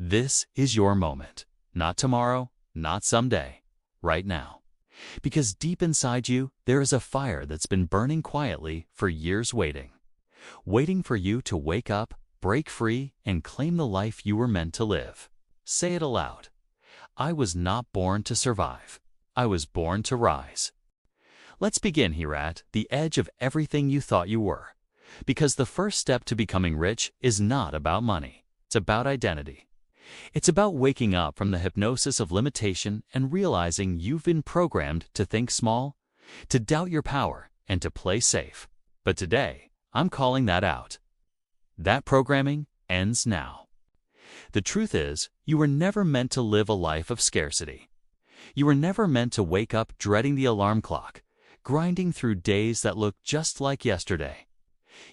This is your moment. Not tomorrow, not someday, right now. Because deep inside you, there is a fire that's been burning quietly for years waiting for you to wake up, break free, and claim the life you were meant to live. Say it aloud. I was not born to survive. I was born to rise. Let's begin here at the edge of everything you thought you were. Because the first step to becoming rich is not about money. It's about identity. It's about waking up from the hypnosis of limitation and realizing you've been programmed to think small, to doubt your power, and to play safe. But today, I'm calling that out. That programming ends now. The truth is, you were never meant to live a life of scarcity. You were never meant to wake up dreading the alarm clock, grinding through days that look just like yesterday.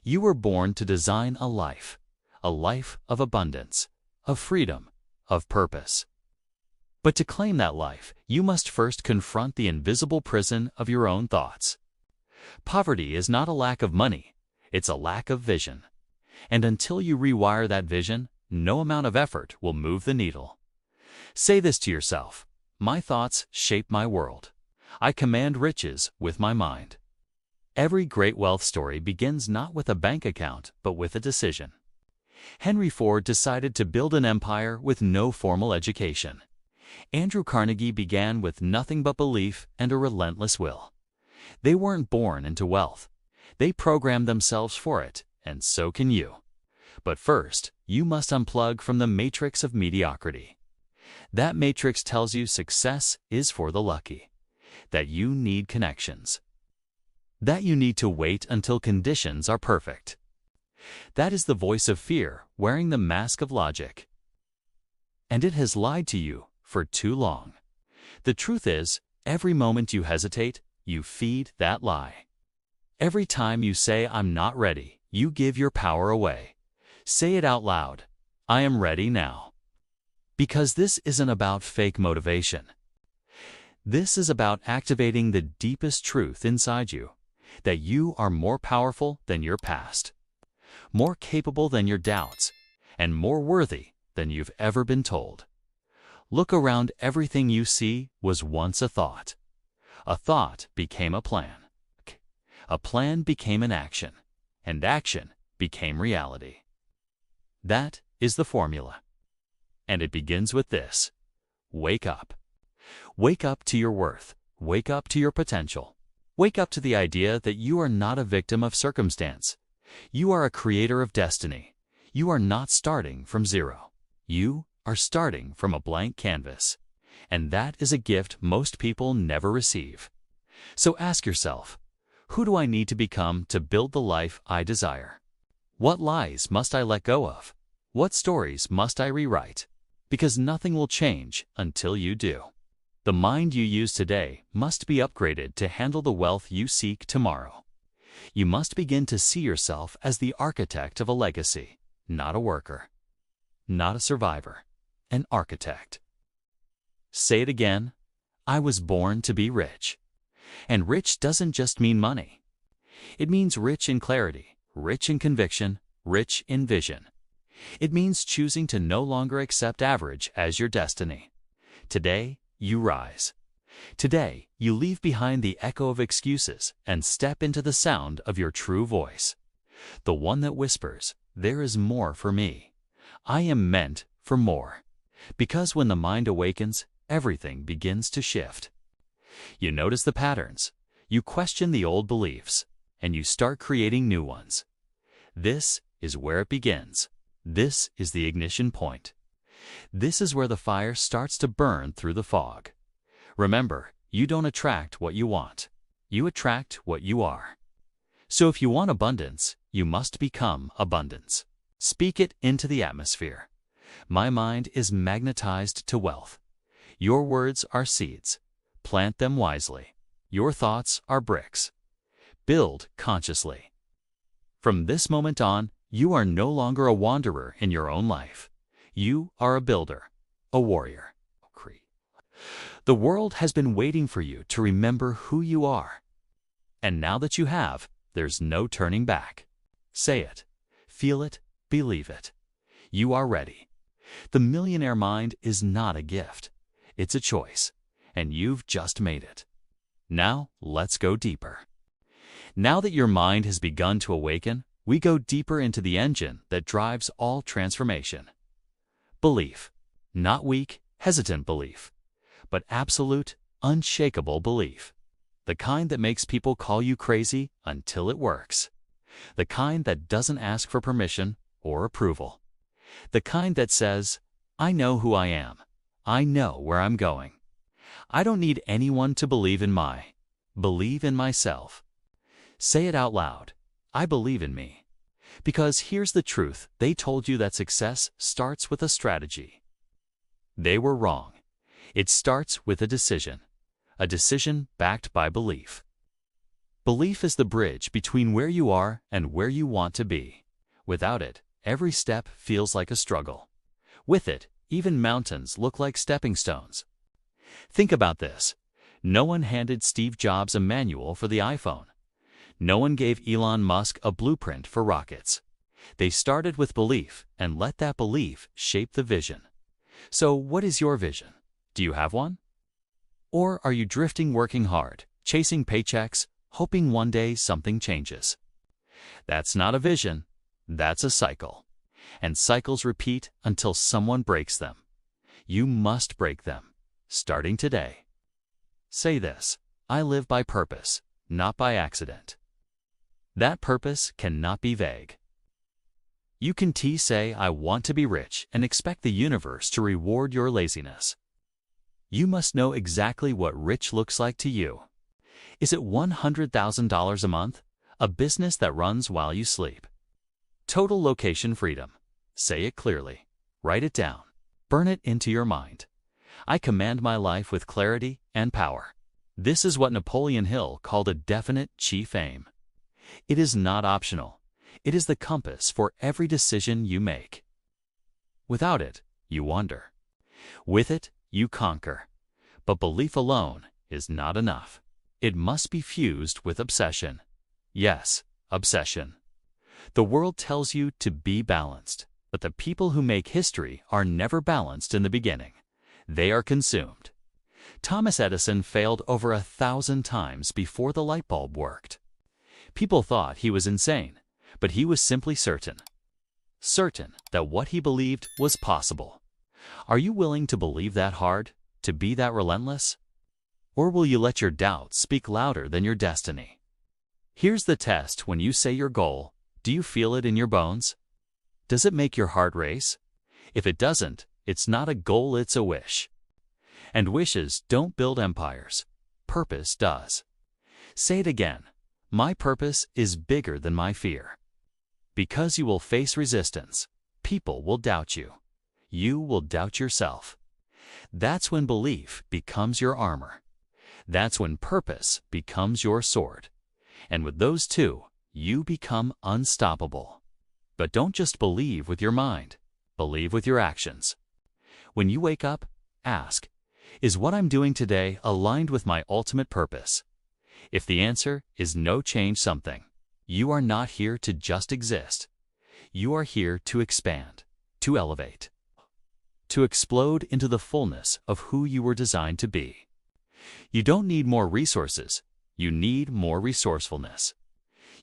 You were born to design a life of abundance, of freedom, of purpose. But to claim that life, you must first confront the invisible prison of your own thoughts. Poverty is not a lack of money, it's a lack of vision. And until you rewire that vision, no amount of effort will move the needle. Say this to yourself: my thoughts shape my world. I command riches with my mind. Every great wealth story begins not with a bank account, but with a decision. Henry Ford decided to build an empire with no formal education. Andrew Carnegie began with nothing but belief and a relentless will. They weren't born into wealth. They programmed themselves for it, and so can you. But first, you must unplug from the matrix of mediocrity. That matrix tells you success is for the lucky, that you need connections, that you need to wait until conditions are perfect. That is the voice of fear wearing the mask of logic. And it has lied to you for too long. The truth is, every moment you hesitate, you feed that lie. Every time you say, "I'm not ready," you give your power away. Say it out loud: I am ready now. Because this isn't about fake motivation. This is about activating the deepest truth inside you, that you are more powerful than your past, more capable than your doubts, and more worthy than you've ever been told. Look around. Everything you see was once a thought. A thought became a plan. A plan became an action, and action became reality. That is the formula. And it begins with this: wake up. Wake up to your worth. Wake up to your potential. Wake up to the idea that you are not a victim of circumstance. You are a creator of destiny. You are not starting from zero. You are starting from a blank canvas. And that is a gift most people never receive. So ask yourself, who do I need to become to build the life I desire? What lies must I let go of? What stories must I rewrite? Because nothing will change until you do. The mind you use today must be upgraded to handle the wealth you seek tomorrow. You must begin to see yourself as the architect of a legacy, not a worker, not a survivor, an architect. Say it again: I was born to be rich. And rich doesn't just mean money. It means rich in clarity, rich in conviction, rich in vision. It means choosing to no longer accept average as your destiny. Today, you rise. Today, you leave behind the echo of excuses and step into the sound of your true voice. The one that whispers, "There is more for me. I am meant for more." Because when the mind awakens, everything begins to shift. You notice the patterns, you question the old beliefs, and you start creating new ones. This is where it begins. This is the ignition point. This is where the fire starts to burn through the fog. Remember, you don't attract what you want. You attract what you are. So if you want abundance, you must become abundance. Speak it into the atmosphere. My mind is magnetized to wealth. Your words are seeds. Plant them wisely. Your thoughts are bricks. Build consciously. From this moment on, you are no longer a wanderer in your own life. You are a builder, a warrior. The world has been waiting for you to remember who you are. And now that you have, there's no turning back. Say it, feel it, believe it. You are ready. The millionaire mind is not a gift. It's a choice, and you've just made it. Now, let's go deeper. Now that your mind has begun to awaken, we go deeper into the engine that drives all transformation. Belief. Not weak, hesitant belief, but absolute, unshakable belief. The kind that makes people call you crazy until it works. The kind that doesn't ask for permission or approval. The kind that says, I know who I am. I know where I'm going. I don't need anyone to believe in myself. Say it out loud. I believe in me. Because here's the truth, they told you that success starts with a strategy. They were wrong. It starts with a decision backed by belief. Belief is the bridge between where you are and where you want to be. Without it, every step feels like a struggle. With it, even mountains look like stepping stones. Think about this. No one handed Steve Jobs a manual for the iPhone. No one gave Elon Musk a blueprint for rockets. They started with belief and let that belief shape the vision. So what is your vision? Do you have one? Or are you drifting, working hard, chasing paychecks, hoping one day something changes? That's not a vision. That's a cycle. And cycles repeat until someone breaks them. You must break them, starting today. Say this: I live by purpose, not by accident. That purpose cannot be vague. You can say, I want to be rich, and expect the universe to reward your laziness. You must know exactly what rich looks like to you. Is it $100,000 a month? A business that runs while you sleep? Total location freedom. Say it clearly. Write it down. Burn it into your mind. I command my life with clarity and power. This is what Napoleon Hill called a definite chief aim. It is not optional. It is the compass for every decision you make. Without it, you wander. With it, you conquer. But belief alone is not enough. It must be fused with obsession. Yes, obsession. The world tells you to be balanced, but the people who make history are never balanced in the beginning. They are consumed. Thomas Edison failed over 1,000 times before the light bulb worked. People thought he was insane, but he was simply certain that what he believed was possible. Are you willing to believe that hard, to be that relentless? Or will you let your doubts speak louder than your destiny? Here's the test: when you say your goal, do you feel it in your bones? Does it make your heart race? If it doesn't, it's not a goal, it's a wish. And wishes don't build empires. Purpose does. Say it again. My purpose is bigger than my fear. Because you will face resistance. People will doubt you. You will doubt yourself. That's when belief becomes your armor. That's when purpose becomes your sword. And with those two, you become unstoppable. But don't just believe with your mind. Believe with your actions. When you wake up, ask, is what I'm doing today aligned with my ultimate purpose? If the answer is no, change something. You are not here to just exist. You are here to expand, to elevate, to explode into the fullness of who you were designed to be. You don't need more resources. You need more resourcefulness.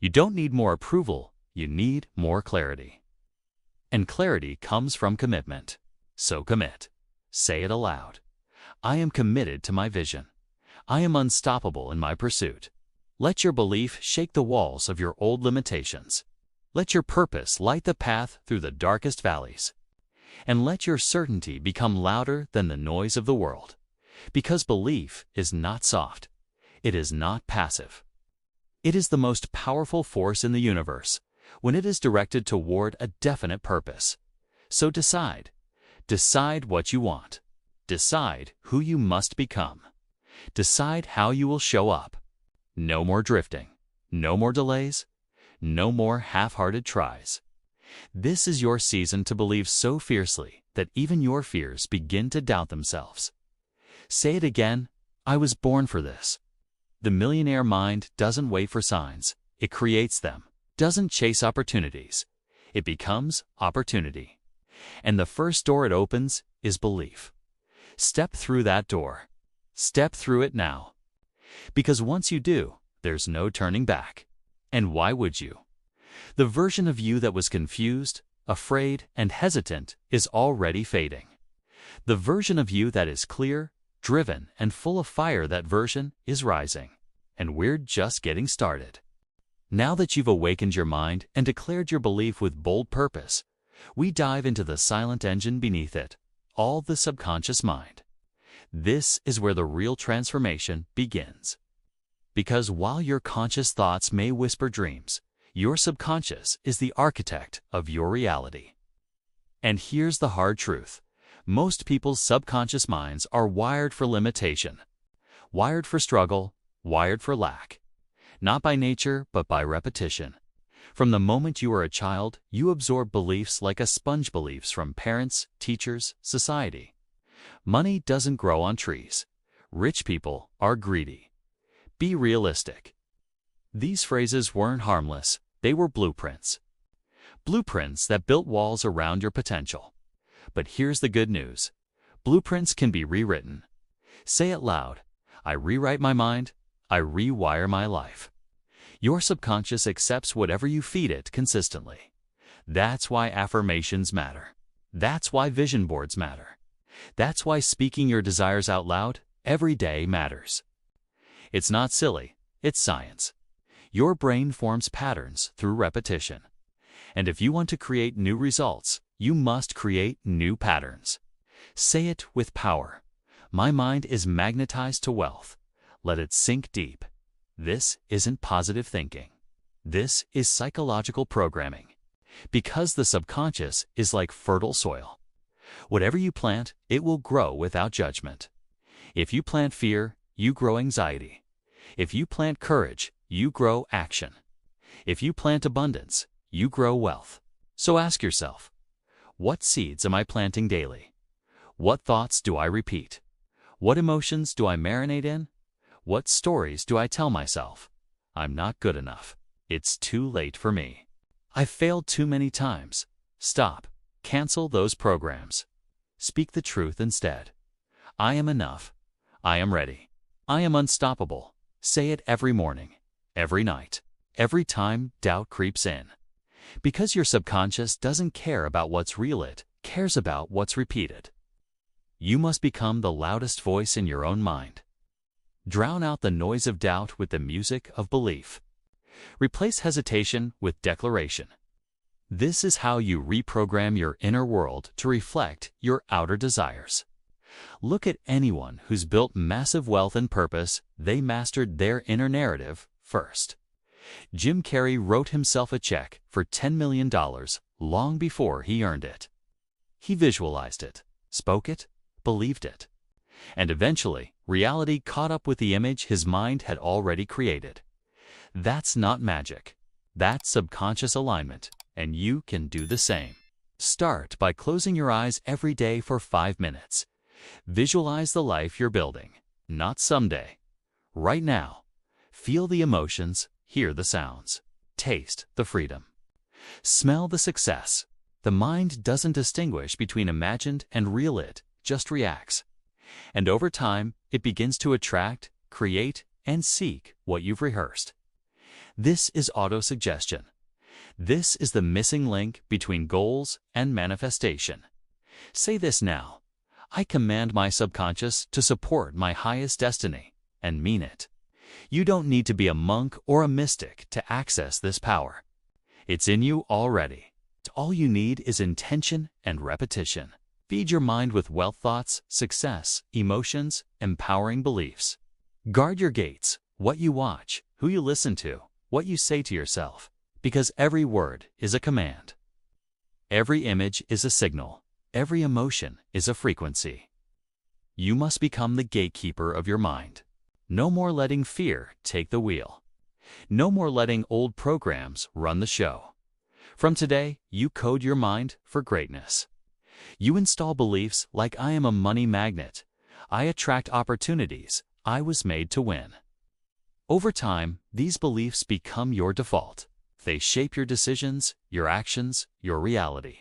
You don't need more approval. You need more clarity. And clarity comes from commitment. So commit. Say it aloud. I am committed to my vision. I am unstoppable in my pursuit. Let your belief shake the walls of your old limitations. Let your purpose light the path through the darkest valleys. And let your certainty become louder than the noise of the world. Because belief is not soft. It is not passive. It is the most powerful force in the universe when it is directed toward a definite purpose. So decide. Decide what you want. Decide who you must become. Decide how you will show up. No more drifting. No more delays. No more half-hearted tries. This is your season to believe so fiercely that even your fears begin to doubt themselves. Say it again. I was born for this. The millionaire mind doesn't wait for signs. It creates them. Doesn't chase opportunities. It becomes opportunity. And the first door it opens is belief. Step through that door. Step through it now. Because once you do, there's no turning back. And why would you? The version of you that was confused, afraid, and hesitant is already fading. The version of you that is clear, driven, and full of fire, that version is rising. And we're just getting started. Now that you've awakened your mind and declared your belief with bold purpose, we dive into the silent engine beneath it, all the subconscious mind. This is where the real transformation begins. Because while your conscious thoughts may whisper dreams, your subconscious is the architect of your reality. And here's the hard truth. Most people's subconscious minds are wired for limitation, wired for struggle, wired for lack. Not by nature, but by repetition. From the moment you are a child, you absorb beliefs like a sponge, beliefs from parents, teachers, society. Money doesn't grow on trees. Rich people are greedy. Be realistic. These phrases weren't harmless. They were blueprints. Blueprints that built walls around your potential. But here's the good news. Blueprints can be rewritten. Say it loud. I rewrite my mind. I rewire my life. Your subconscious accepts whatever you feed it consistently. That's why affirmations matter. That's why vision boards matter. That's why speaking your desires out loud every day matters. It's not silly, it's science. Your brain forms patterns through repetition. And if you want to create new results, you must create new patterns. Say it with power. My mind is magnetized to wealth. Let it sink deep. This isn't positive thinking. This is psychological programming. Because the subconscious is like fertile soil. Whatever you plant, it will grow without judgment. If you plant fear, you grow anxiety. If you plant courage, you grow action. If you plant abundance, you grow wealth. So ask yourself, what seeds am I planting daily? What thoughts do I repeat? What emotions do I marinate in? What stories do I tell myself? I'm not good enough. It's too late for me. I've failed too many times. Stop. Cancel those programs. Speak the truth instead. I am enough. I am ready. I am unstoppable. Say it every morning, every night, every time doubt creeps in. Because your subconscious doesn't care about what's real, it cares about what's repeated. You must become the loudest voice in your own mind. Drown out the noise of doubt with the music of belief. Replace hesitation with declaration. This is how you reprogram your inner world to reflect your outer desires. Look at anyone who's built massive wealth and purpose. They mastered their inner narrative first. Jim Carrey wrote himself a check for $10 million long before he earned it. He visualized it, spoke it, believed it. And eventually, reality caught up with the image his mind had already created. That's not magic. That's subconscious alignment, and you can do the same. Start by closing your eyes every day for 5 minutes. Visualize the life you're building, not someday. Right now. Feel the emotions, hear the sounds, taste the freedom. Smell the success. The mind doesn't distinguish between imagined and real, it just reacts. And over time, it begins to attract, create, and seek what you've rehearsed. This is autosuggestion. This is the missing link between goals and manifestation. Say this now. I command my subconscious to support my highest destiny, and mean it. You don't need to be a monk or a mystic to access this power. It's in you already. All you need is intention and repetition. Feed your mind with wealth thoughts, success, emotions, empowering beliefs. Guard your gates, what you watch, who you listen to, what you say to yourself, because every word is a command. Every image is a signal. Every emotion is a frequency. You must become the gatekeeper of your mind. No more letting fear take the wheel. No more letting old programs run the show. From today, you code your mind for greatness. You install beliefs like I am a money magnet. I attract opportunities. I was made to win. Over time, these beliefs become your default. They shape your decisions, your actions, your reality.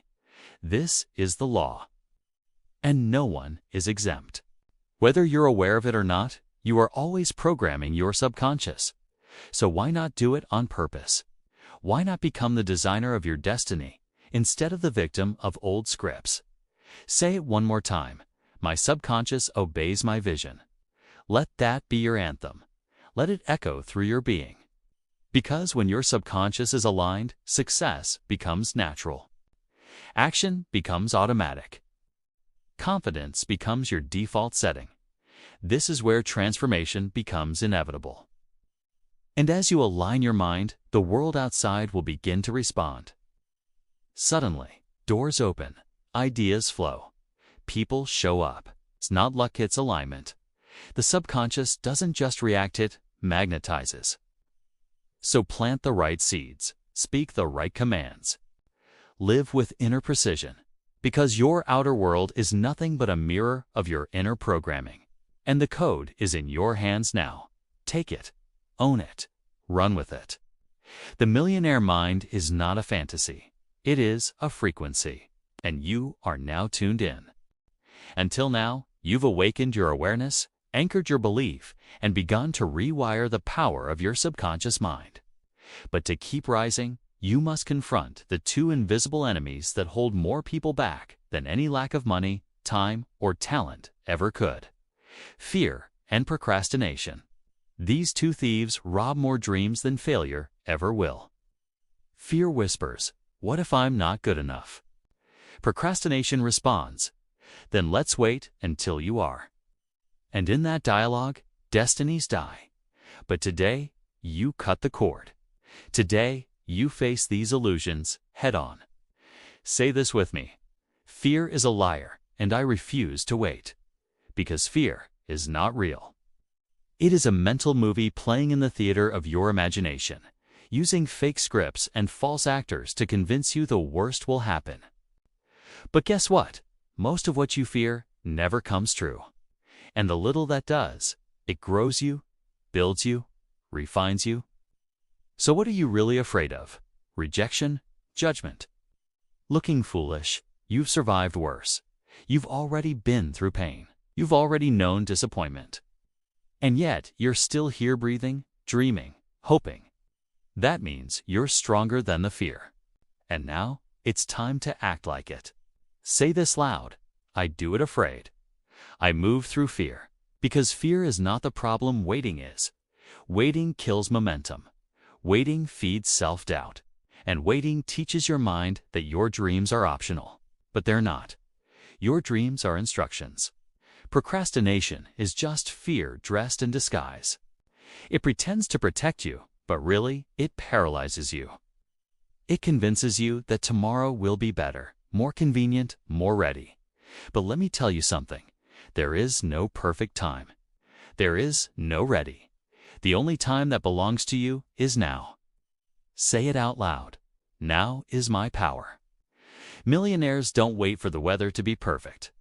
This is the law, and no one is exempt. Whether you're aware of it or not, you are always programming your subconscious. So why not do it on purpose? Why not become the designer of your destiny instead of the victim of old scripts? Say it one more time. My subconscious obeys my vision. Let that be your anthem. Let it echo through your being. Because when your subconscious is aligned, success becomes natural. Action becomes automatic. Confidence becomes your default setting. This is where transformation becomes inevitable. And as you align your mind, the world outside will begin to respond. Suddenly, doors open, ideas flow, people show up. It's not luck, it's alignment. The subconscious doesn't just react, it magnetizes. So plant the right seeds, speak the right commands. Live with inner precision, because your outer world is nothing but a mirror of your inner programming. And the code is in your hands now. Take it, own it, run with it. The millionaire mind is not a fantasy. It is a frequency, and you are now tuned in. Until now, you've awakened your awareness, anchored your belief, and begun to rewire the power of your subconscious mind. But to keep rising, you must confront the two invisible enemies that hold more people back than any lack of money, time, or talent ever could: fear and procrastination. These two thieves rob more dreams than failure ever will. Fear whispers, "What if I'm not good enough?" Procrastination responds, "Then let's wait until you are." And in that dialogue, destinies die. But today, you cut the cord. Today, you face these illusions head on. Say this with me: fear is a liar, and I refuse to wait. Because fear is not real. It is a mental movie playing in the theater of your imagination, using fake scripts and false actors to convince you the worst will happen. But guess what? Most of what you fear never comes true. And the little that does, it grows you, builds you, refines you. So what are you really afraid of? Rejection? Judgment? Looking foolish? You've survived worse. You've already been through pain. You've already known disappointment. And yet, you're still here breathing, dreaming, hoping. That means you're stronger than the fear. And now, it's time to act like it. Say this loud: I do it afraid. I move through fear. Because fear is not the problem, waiting is. Waiting kills momentum. Waiting feeds self-doubt. And waiting teaches your mind that your dreams are optional. But they're not. Your dreams are instructions. Procrastination is just fear dressed in disguise. It pretends to protect you, but really, it paralyzes you. It convinces you that tomorrow will be better, more convenient, more ready. But let me tell you something. There is no perfect time. There is no ready. The only time that belongs to you is now. Say it out loud. Now is my power. Millionaires don't wait for the weather to be perfect.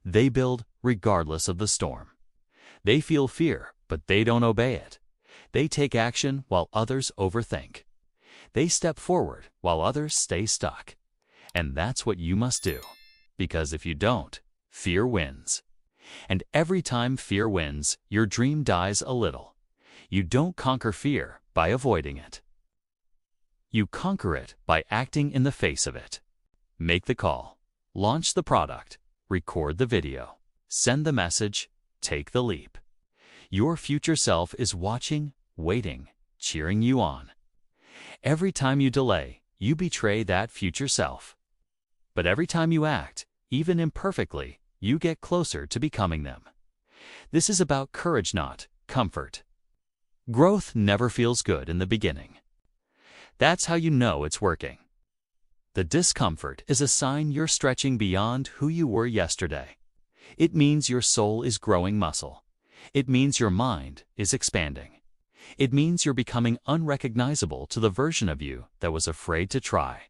They build regardless of the storm. They feel fear, but they don't obey it. They take action while others overthink. They step forward while others stay stuck. And that's what you must do. Because if you don't, fear wins. And every time fear wins, your dream dies a little. You don't conquer fear by avoiding it. You conquer it by acting in the face of it. Make the call. Launch the product. Record the video. Send the message. Take the leap. Your future self is watching, waiting, cheering you on. Every time you delay, you betray that future self. But every time you act, even imperfectly, you get closer to becoming them. This is about courage, not comfort. Growth never feels good in the beginning. That's how you know it's working. The discomfort is a sign you're stretching beyond who you were yesterday. It means your soul is growing muscle. It means your mind is expanding. It means you're becoming unrecognizable to the version of you that was afraid to try.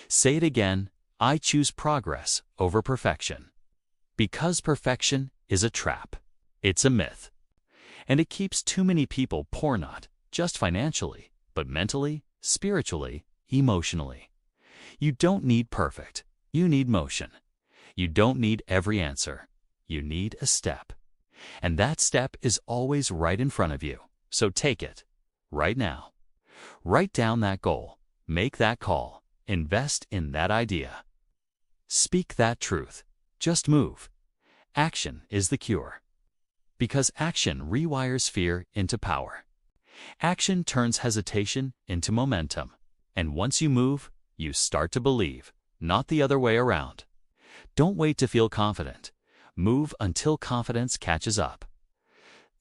Say it again: I choose progress over perfection. Because perfection is a trap. It's a myth. And it keeps too many people poor, not just financially, but mentally, spiritually, emotionally. You don't need perfect. You need motion. You don't need every answer. You need a step. And that step is always right in front of you. So take it. Right now. Write down that goal. Make that call. Invest in that idea. Speak that truth. Just move. Action is the cure. Because action rewires fear into power. Action turns hesitation into momentum. And once you move, you start to believe, not the other way around. Don't wait to feel confident. Move until confidence catches up.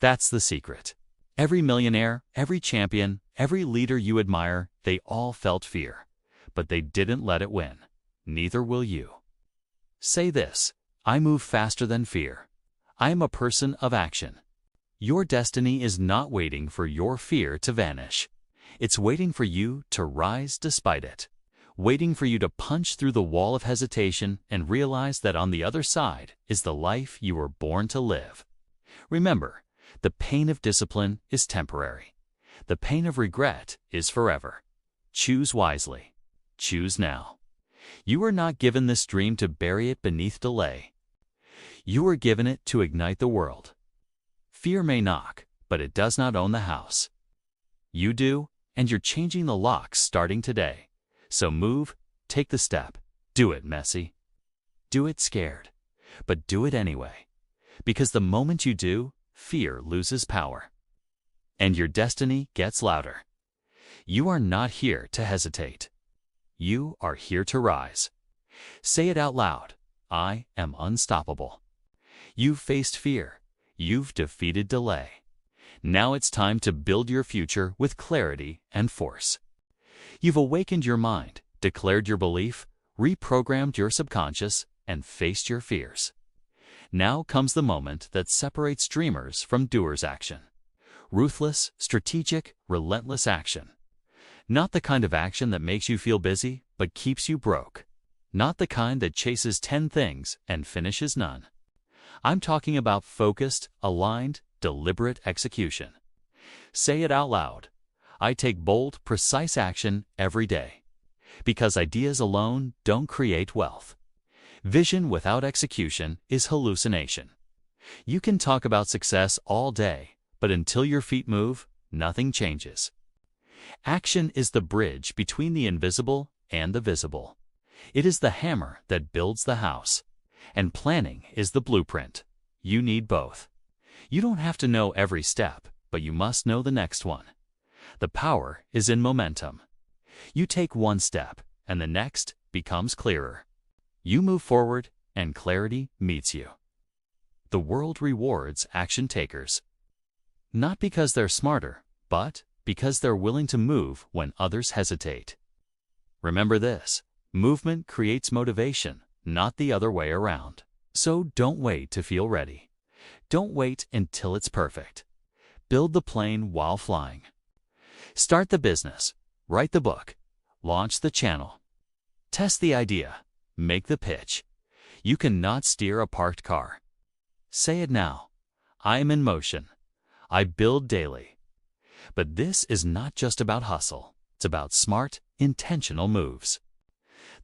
That's the secret. Every millionaire, every champion, every leader you admire, they all felt fear. But they didn't let it win. Neither will you. Say this: I move faster than fear. I am a person of action. Your destiny is not waiting for your fear to vanish. It's waiting for you to rise despite it. Waiting for you to punch through the wall of hesitation and realize that on the other side is the life you were born to live. Remember, the pain of discipline is temporary. The pain of regret is forever. Choose wisely. Choose now. You were not given this dream to bury it beneath delay. You were given it to ignite the world. Fear may knock, but it does not own the house. You do, and you're changing the locks starting today. So move, take the step. Do it messy. Do it scared. But do it anyway. Because the moment you do, fear loses power. And your destiny gets louder. You are not here to hesitate. You are here to rise. Say it out loud. I am unstoppable. You've faced fear. You've defeated delay. Now it's time to build your future with clarity and force. You've awakened your mind, declared your belief, reprogrammed your subconscious, and faced your fears. Now comes the moment that separates dreamers from doers' action. Ruthless, strategic, relentless action. Not the kind of action that makes you feel busy, but keeps you broke. Not the kind that chases 10 things and finishes none. I'm talking about focused, aligned, deliberate execution. Say it out loud. I take bold, precise action every day. Because ideas alone don't create wealth. Vision without execution is hallucination. You can talk about success all day, but until your feet move, nothing changes. Action is the bridge between the invisible and the visible. It is the hammer that builds the house. And planning is the blueprint. You need both. You don't have to know every step, but you must know the next one. The power is in momentum. You take one step, and the next becomes clearer. You move forward, and clarity meets you. The world rewards action takers. Not because they're smarter, but because they're willing to move when others hesitate. Remember this: movement creates motivation, not the other way around. So don't wait to feel ready. Don't wait until it's perfect. Build the plane while flying. Start the business. Write the book. Launch the channel. Test the idea. Make the pitch. You cannot steer a parked car. Say it now. I am in motion. I build daily. But this is not just about hustle. It's about smart, intentional moves.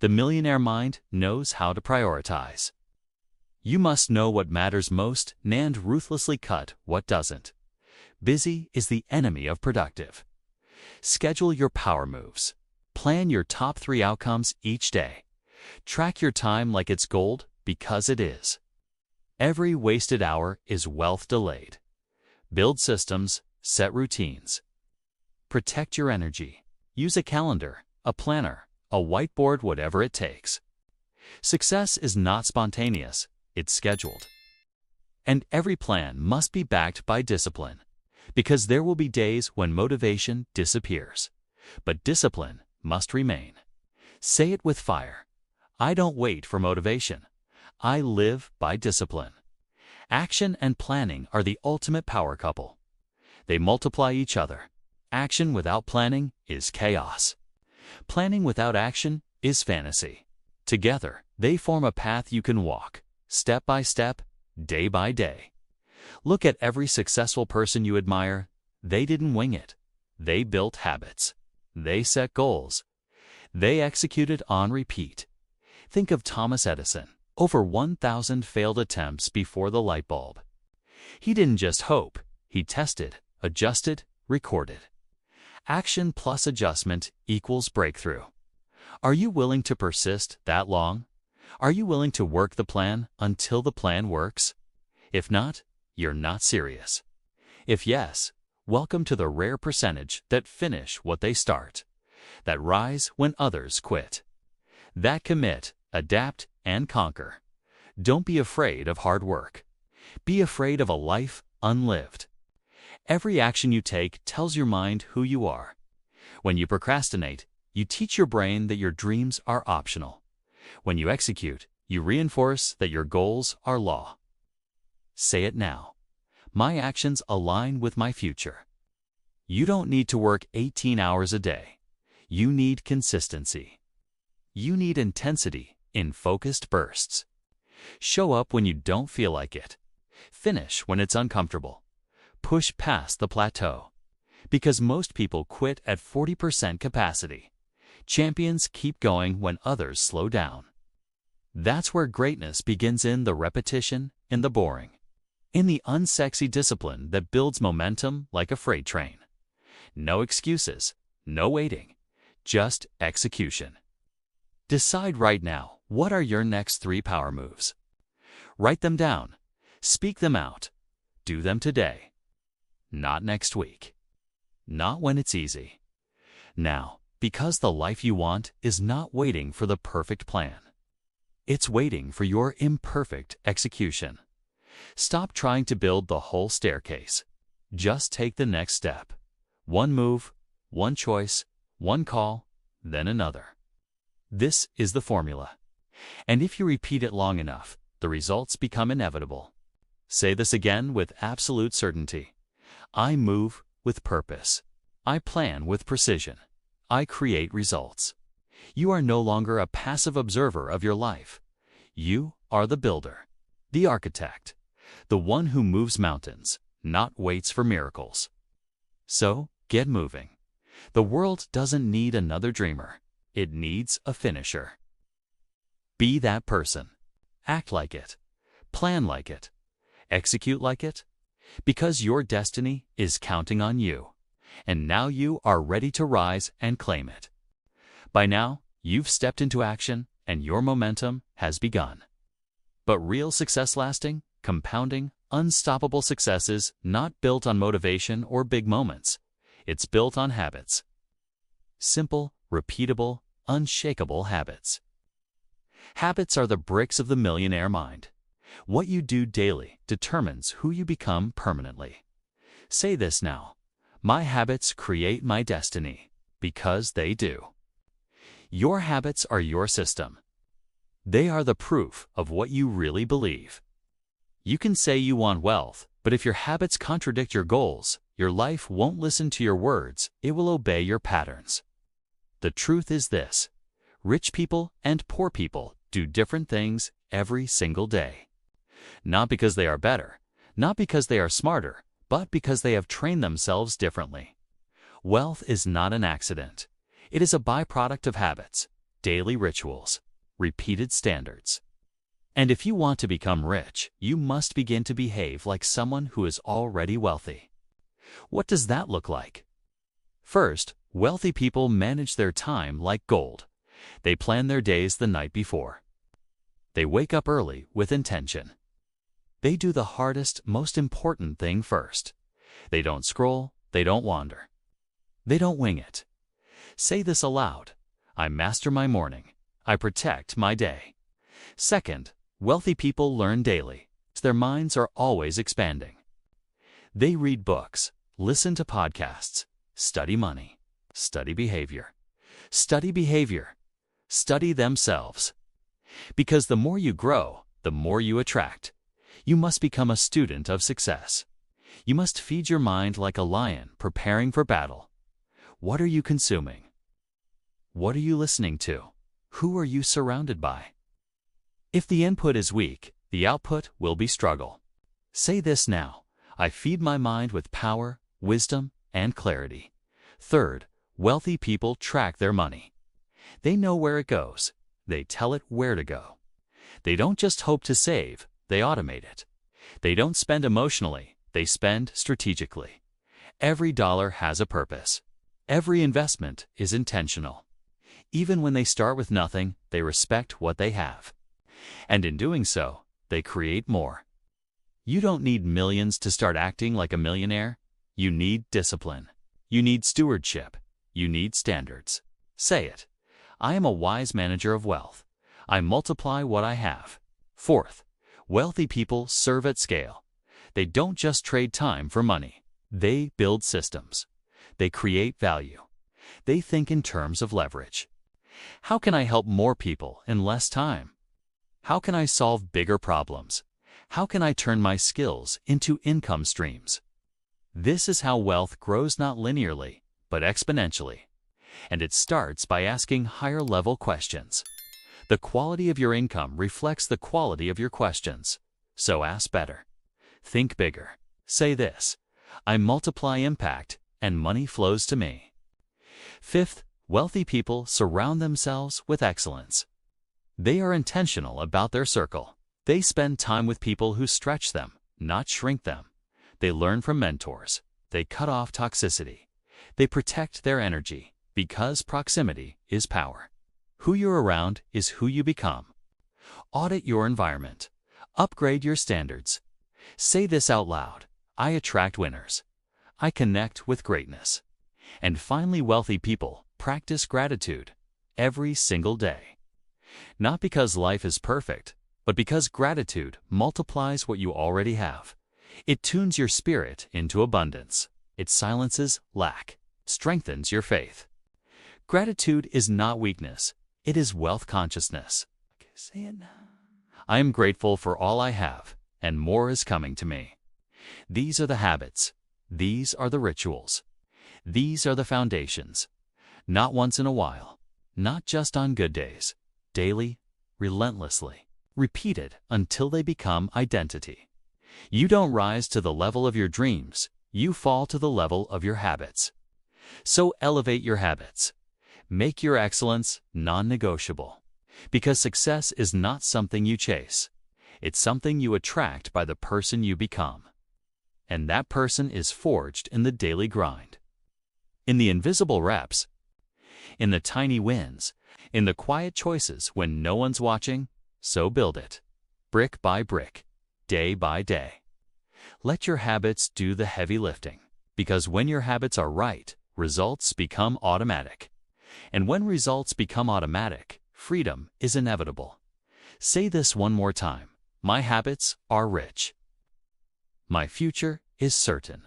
The millionaire mind knows how to prioritize. You must know what matters most and ruthlessly cut what doesn't. Busy is the enemy of productive. Schedule your power moves. Plan your top 3 outcomes each day. Track your time like it's gold, because it is. Every wasted hour is wealth delayed. Build systems, set routines. Protect your energy. Use a calendar, a planner, a whiteboard, whatever it takes. Success is not spontaneous, it's scheduled. And every plan must be backed by discipline, because there will be days when motivation disappears. But discipline must remain. Say it with fire. I don't wait for motivation. I live by discipline. Action and planning are the ultimate power couple. They multiply each other. Action without planning is chaos. Planning without action is fantasy. Together, they form a path you can walk, step by step, day by day. Look at every successful person you admire. They didn't wing it. They built habits. They set goals. They executed on repeat. Think of Thomas Edison. Over 1,000 failed attempts before the light bulb. He didn't just hope, he tested, adjusted, recorded. Action plus adjustment equals breakthrough. Are you willing to persist that long? Are you willing to work the plan until the plan works? If not, you're not serious. If yes, welcome to the rare percentage that finish what they start, that rise when others quit, that commit, adapt, and conquer. Don't be afraid of hard work. Be afraid of a life unlived. Every action you take tells your mind who you are. When you procrastinate, you teach your brain that your dreams are optional. When you execute, you reinforce that your goals are law. Say it now. My actions align with my future. You don't need to work 18 hours a day. You need consistency. You need intensity in focused bursts. Show up when you don't feel like it. Finish when it's uncomfortable. Push past the plateau. Because most people quit at 40% capacity. Champions keep going when others slow down. That's where greatness begins, in the repetition, in the boring. In the unsexy discipline that builds momentum like a freight train. No excuses, no waiting, just execution. Decide right now, what are your next 3 power moves? Write them down. Speak them out. Do them today. Not next week. Not when it's easy. Now, because the life you want is not waiting for the perfect plan. It's waiting for your imperfect execution. Stop trying to build the whole staircase. Just take the next step. One move, one choice, one call, then another. This is the formula. And if you repeat it long enough, the results become inevitable. Say this again with absolute certainty. I move with purpose. I plan with precision. I create results. You are no longer a passive observer of your life. You are the builder, the architect, the one who moves mountains, not waits for miracles. So, get moving. The world doesn't need another dreamer. It needs a finisher. Be that person. Act like it. Plan like it. Execute like it. Because your destiny is counting on you. And now you are ready to rise and claim it. By now, you've stepped into action and your momentum has begun. But real success, lasting, compounding, unstoppable success is not built on motivation or big moments. It's built on habits. Simple, repeatable, unshakable habits. Habits are the bricks of the millionaire mind. What you do daily determines who you become permanently. Say this now. My habits create my destiny, because they do. Your habits are your system. They are the proof of what you really believe. You can say you want wealth, but if your habits contradict your goals, your life won't listen to your words, it will obey your patterns. The truth is this: rich people and poor people do different things every single day. Not because they are better, not because they are smarter, but because they have trained themselves differently. Wealth is not an accident. It is a byproduct of habits, daily rituals, repeated standards. And if you want to become rich, you must begin to behave like someone who is already wealthy. What does that look like? First, wealthy people manage their time like gold. They plan their days the night before. They wake up early with intention. They do the hardest, most important thing first. They don't scroll, they don't wander. They don't wing it. Say this aloud. I master my morning. I protect my day. Second, wealthy people learn daily. Their minds are always expanding. They read books, listen to podcasts, study money, study behavior. Study behavior. Study themselves. Because the more you grow, the more you attract. You must become a student of success. You must feed your mind like a lion preparing for battle. What are you consuming? What are you listening to? Who are you surrounded by? If the input is weak, the output will be struggle. Say this now. I feed my mind with power, wisdom, and clarity. Third, wealthy people track their money. They know where it goes, They tell it where to go. They don't just hope to save, they automate it. They don't spend emotionally, they spend strategically. Every dollar has a purpose. Every investment is intentional. Even when they start with nothing, they respect what they have. And in doing so, they create more. You don't need millions to start acting like a millionaire. You need discipline. You need stewardship. You need standards. Say it. I am a wise manager of wealth. I multiply what I have. Fourth, wealthy people serve at scale. They don't just trade time for money. They build systems. They create value. They think in terms of leverage. How can I help more people in less time? How can I solve bigger problems? How can I turn my skills into income streams? This is how wealth grows not linearly, but exponentially. And it starts by asking higher-level questions. The quality of your income reflects the quality of your questions. So ask better. Think bigger. Say this: I multiply impact, and money flows to me. Fifth, wealthy people surround themselves with excellence. They are intentional about their circle. They spend time with people who stretch them, not shrink them. They learn from mentors. They cut off toxicity. They protect their energy, because proximity is power. Who you're around is who you become. Audit your environment. Upgrade your standards. Say this out loud: I attract winners. I connect with greatness. And finally, wealthy people practice gratitude every single day. Not because life is perfect, but because gratitude multiplies what you already have. It tunes your spirit into abundance. It silences lack, strengthens your faith. Gratitude is not weakness. It is wealth consciousness. Say it now. I am grateful for all I have, and more is coming to me. These are the habits. These are the rituals. These are the foundations. Not once in a while, not just on good days. Daily, relentlessly, repeated until they become identity. You don't rise to the level of your dreams. You fall to the level of your habits. So elevate your habits. Make your excellence non-negotiable. Because success is not something you chase. It's something you attract by the person you become. And that person is forged in the daily grind. In the invisible reps. In the tiny wins. In the quiet choices when no one's watching. So build it. Brick by brick. Day by day. Let your habits do the heavy lifting. Because when your habits are right, results become automatic. And when results become automatic, freedom is inevitable. Say this one more time: my habits are rich. My future is certain.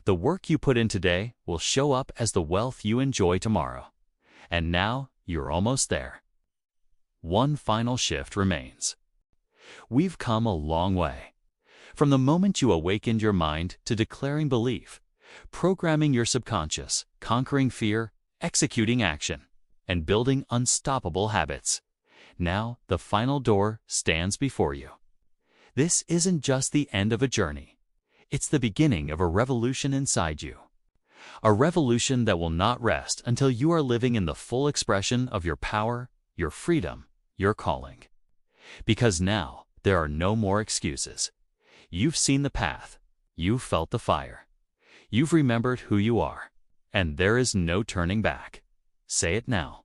The work you put in today will show up as the wealth you enjoy tomorrow. And now you're almost there. One final shift remains. We've come a long way. From the moment you awakened your mind to declaring belief, programming your subconscious, conquering fear, executing action, and building unstoppable habits. Now the final door stands before you. This isn't just the end of a journey. It's the beginning of a revolution inside you. A revolution that will not rest until you are living in the full expression of your power, your freedom, your calling. Because now there are no more excuses. You've seen the path. You've felt the fire. You've remembered who you are. And there is no turning back. Say it now.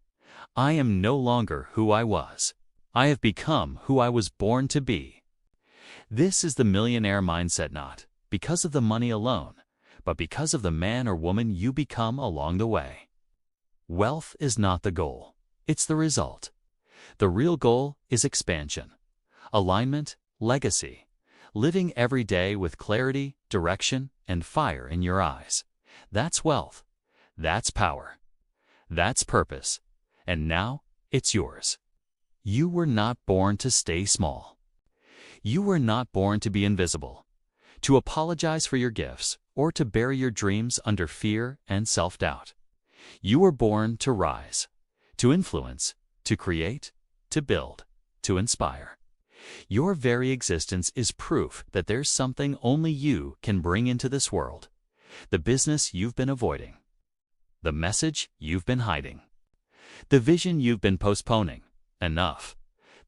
I am no longer who I was. I have become who I was born to be. This is the millionaire mindset, not because of the money alone, but because of the man or woman you become along the way. Wealth is not the goal. It's the result. The real goal is expansion, alignment, legacy, living every day with clarity, direction, and fire in your eyes. That's wealth. That's power. That's purpose. And now it's yours. You were not born to stay small. You were not born to be invisible, to apologize for your gifts, or to bury your dreams under fear and self-doubt. You were born to rise, to influence, to create, to build, to inspire. Your very existence is proof that there's something only you can bring into this world. The business you've been avoiding. The message you've been hiding. The vision you've been postponing. enough.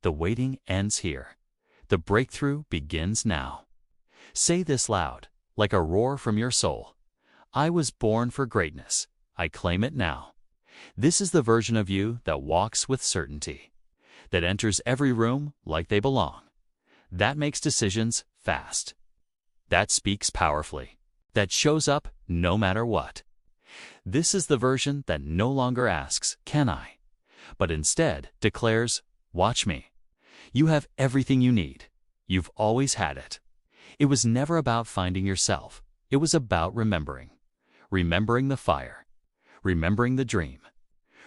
The waiting ends here. The breakthrough begins now. Say this loud, like a roar from your soul. I was born for greatness. I claim it now. This is the version of you that walks with certainty, that enters every room like they belong, that makes decisions fast, that speaks powerfully, that shows up no matter what. This is the version that no longer asks, "Can I?" but instead declares, "Watch me." You have everything you need. You've always had it. It was never about finding yourself. It was about remembering. Remembering the fire. Remembering the dream.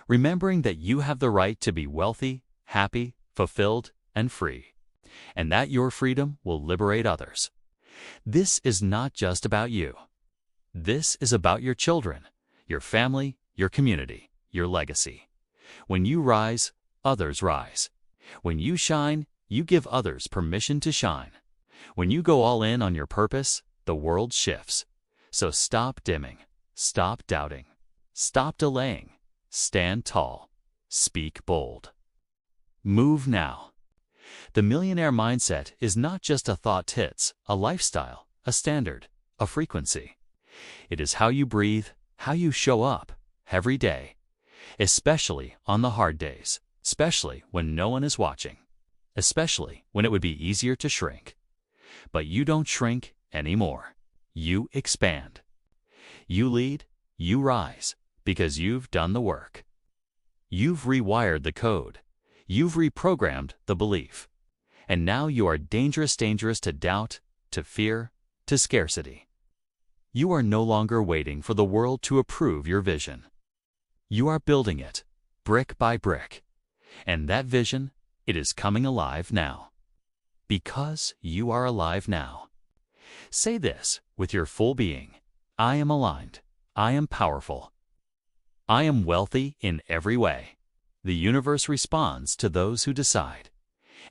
Remembering that you have the right to be wealthy, happy, fulfilled, and free, and that your freedom will liberate others. This is not just about you. This is about your children, your family, your community, your legacy. When you rise, others rise. When you shine, you give others permission to shine. When you go all in on your purpose, the world shifts. So stop dimming, stop doubting, stop delaying, stand tall, speak bold. Move now. The millionaire mindset is not just a thought, it's a lifestyle, a standard, a frequency. It is how you breathe, how you show up every day, especially on the hard days, especially when no one is watching, especially when it would be easier to shrink. But you don't shrink anymore. You expand. You lead, you rise, because you've done the work. You've rewired the code. You've reprogrammed the belief. And now you are dangerous to doubt, to fear, to scarcity. You are no longer waiting for the world to approve your vision. You are building it, brick by brick. And that vision, it is coming alive now. Because you are alive now. Say this with your full being. I am aligned. I am powerful. I am wealthy in every way. The universe responds to those who decide.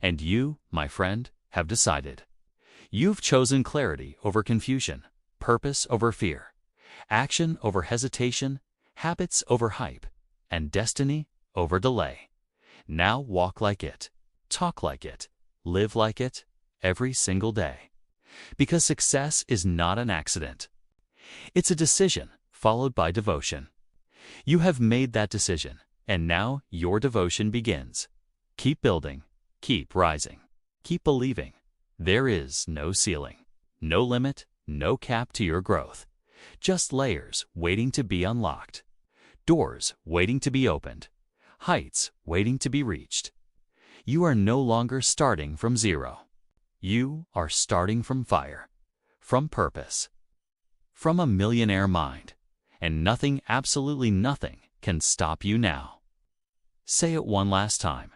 And you, my friend, have decided. You've chosen clarity over confusion, purpose over fear, action over hesitation, habits over hype, and destiny over delay. Now walk like it, talk like it, live like it, every single day. Because success is not an accident. It's a decision followed by devotion. You have made that decision, and now your devotion begins. Keep building, keep rising, keep believing. There is no ceiling, no limit, no cap to your growth. Just layers waiting to be unlocked, doors waiting to be opened, heights waiting to be reached. You are no longer starting from zero. You are starting from fire, from purpose, from a millionaire mind, and nothing, absolutely nothing, can stop you now. Say it one last time.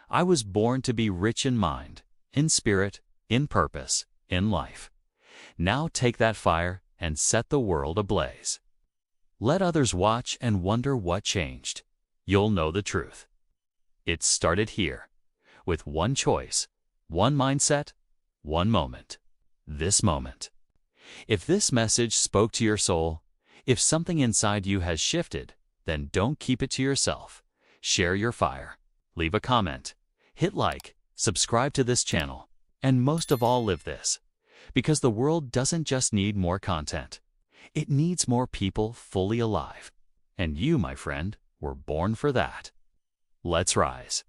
I was born to be rich in mind, in spirit, in purpose, in life. Now take that fire and set the world ablaze. Let others watch and wonder what changed. You'll know the truth. It started here, with one choice, one mindset, one moment. This moment. If this message spoke to your soul, if something inside you has shifted, then don't keep it to yourself. Share your fire. Leave a comment. Hit like, subscribe to this channel, and most of all, live this. Because the world doesn't just need more content. It needs more people fully alive. And you, my friend, were born for that. Let's rise.